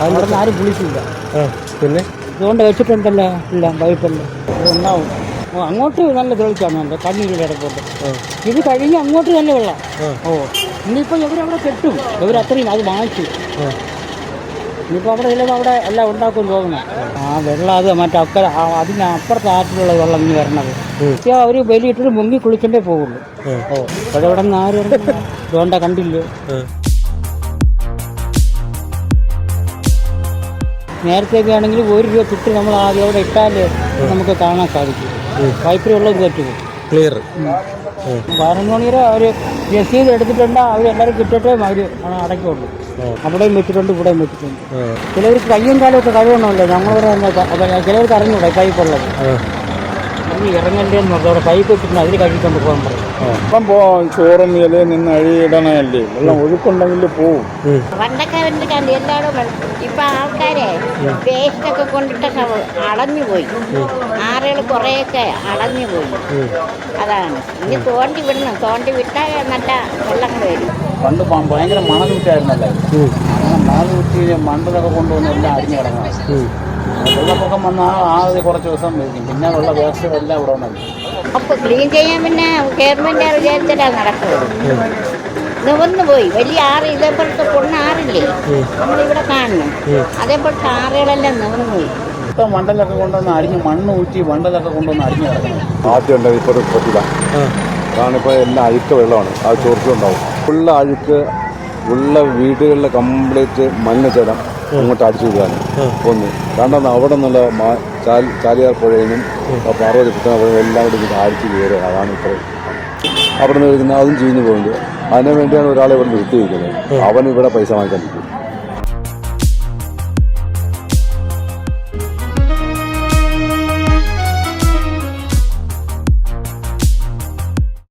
അവിടെ ആരും കുളിച്ചില്ല. പിന്നെ ഇതുകൊണ്ട് വെച്ചിട്ടുണ്ടല്ലോ എല്ലാം പൈപ്പല്ല ഉണ്ടാവും. അങ്ങോട്ട് നല്ല തെളിച്ചാണ് നല്ല കണ്ണീരുടെ ഇടപ്പോട്ട്. ഇത് കഴിഞ്ഞ് അങ്ങോട്ട് തന്നെ വെള്ളം. ഇനിയിപ്പോൾ ഇവരവിടെ കെട്ടും. ഇവരത്രയും അത് വാങ്ങിച്ചു. ഇനിയിപ്പോൾ അവിടെ ചിലപ്പോൾ അവിടെ എല്ലാം ഉണ്ടാക്കും തോന്നണം. വെള്ളം അത് മറ്റക്കര അതിനപ്പുറത്ത് ആറ്റിലുള്ള വെള്ളം ഇനി വരണത്. അവർ ബലിയിട്ടിട്ട് മുങ്ങി കുളിച്ചേ പോകുള്ളൂ. ഇവിടെ ഇവിടെ നിന്ന് ആരും ഇതുകൊണ്ടാ കണ്ടില്ലേ. നേരത്തെയൊക്കെ ആണെങ്കിൽ 1 രൂപ കിട്ടി നമ്മൾ ആദ്യം അവിടെ ഇട്ടാലേ നമുക്ക് കാണാൻ സാധിക്കും. പൈപ്പിൽ വെള്ളം പറ്റുമോ ക്ലിയർ. 11 മണി വരെ അവർ രസീത് എടുത്തിട്ടുണ്ട്. അവരെല്ലാവരും കിട്ടിയിട്ടേ അവർ അടയ്ക്കുള്ളൂ. അവിടെയും വെച്ചിട്ടുണ്ട്, ഇവിടെയും വെച്ചിട്ടുണ്ട്. ചിലവർക്ക് കയ്യും കാലമൊക്കെ കഴിവണമല്ലോ. ഞങ്ങളിവിടെ ചിലവർക്ക് അറിഞ്ഞൂടെ പൈപ്പുള്ളത്. ഇറങ്ങണ്ടേന്ന് പറഞ്ഞു അവിടെ പൈപ്പ് വെച്ചിട്ടുണ്ട്. അതിൽ കഴിക്കൊണ്ട് പോകാൻ പറയും. അപ്പം ചോറും ഇലയിൽ നിന്ന് അഴിയിടണല്ലേ. വെള്ളം ഒഴുക്കുണ്ടെങ്കിൽ പോവും. പണ്ടൊക്കെ കണ്ട് എല്ലാവരും ഇപ്പൊ ആൾക്കാരെ വേസ്റ്റൊക്കെ കൊണ്ടിട്ട് അടഞ്ഞു പോയി. ആറുകൾ കുറേയൊക്കെ അടഞ്ഞു പോയി. അതാണ് ഇനി തോണ്ടി വിടണം. തോണ്ടി വിട്ടാൽ നല്ല വെള്ളങ്ങൾ വരും. പണ്ട് ഭയങ്കര മണലൂറ്റായിരുന്നല്ലേ. മണലൂറ്റി മണ്ടലൊക്കെ കൊണ്ടുവന്ന് എല്ലാം അരിഞ്ഞു കിടങ്ങണം. വെള്ളപ്പൊക്കം വന്നാൽ കുറച്ച് ദിവസം വരും. പിന്നെ വെള്ള വേസ്റ്റ് എല്ലാം ഇവിടെ വന്നു. അപ്പൊ ക്ലീൻ ചെയ്യാൻ പിന്നെ ഗവൺമെന്റ് വിചാരിച്ചിട്ടാണ് നടക്കുന്നത്. നിവർന്നു പോയി. വലിയ ആറ് ഇതേപോലത്തെ പൊണ്ണാറില്ലേ നമ്മളിവിടെ കാണുന്നു. അതേപോലത്തെ ആറുകളെല്ലാം നിവർന്നു പോയി. മണ്ടലൊക്കെ കൊണ്ടുവന്ന് അരിഞ്ഞ് മണ്ണ് ഊറ്റി മണ്ടലൊക്കെ കൊണ്ടുവന്ന് അരിഞ്ഞു കിടക്കണം. ആദ്യം ഉണ്ടാവും, ഇപ്പോൾ പറ്റില്ല. കാരണം ഇപ്പോൾ എല്ലാം അഴുക്ക വെള്ളമാണ്. അത് ചോർച്ചുണ്ടാവും. ഉള്ള അഴുക്ക് ഉള്ള വീടുകളിൽ കംപ്ലീറ്റ് മണ്ണ് ജലം അങ്ങോട്ട് അടിച്ചു വിടാൻ ഒന്ന്. കാരണം അവിടെ നിന്നുള്ള ചാലിയാർ പുഴയിലും പാർവതി പുത്തന പുഴയും എല്ലാം കൂടി അടിച്ചു കയറുക. അതാണ് ഇപ്പോൾ അവിടെ നിന്ന് വരുന്നത്. അതും ചീഞ്ഞു പോകുന്നത്. അതിനു വേണ്ടിയാണ് ഒരാളെ ഇവിടെ നിർത്തിയിരിക്കുന്നത്. അവൻ ഇവിടെ പൈസ വാങ്ങിക്കാൻ പറ്റും.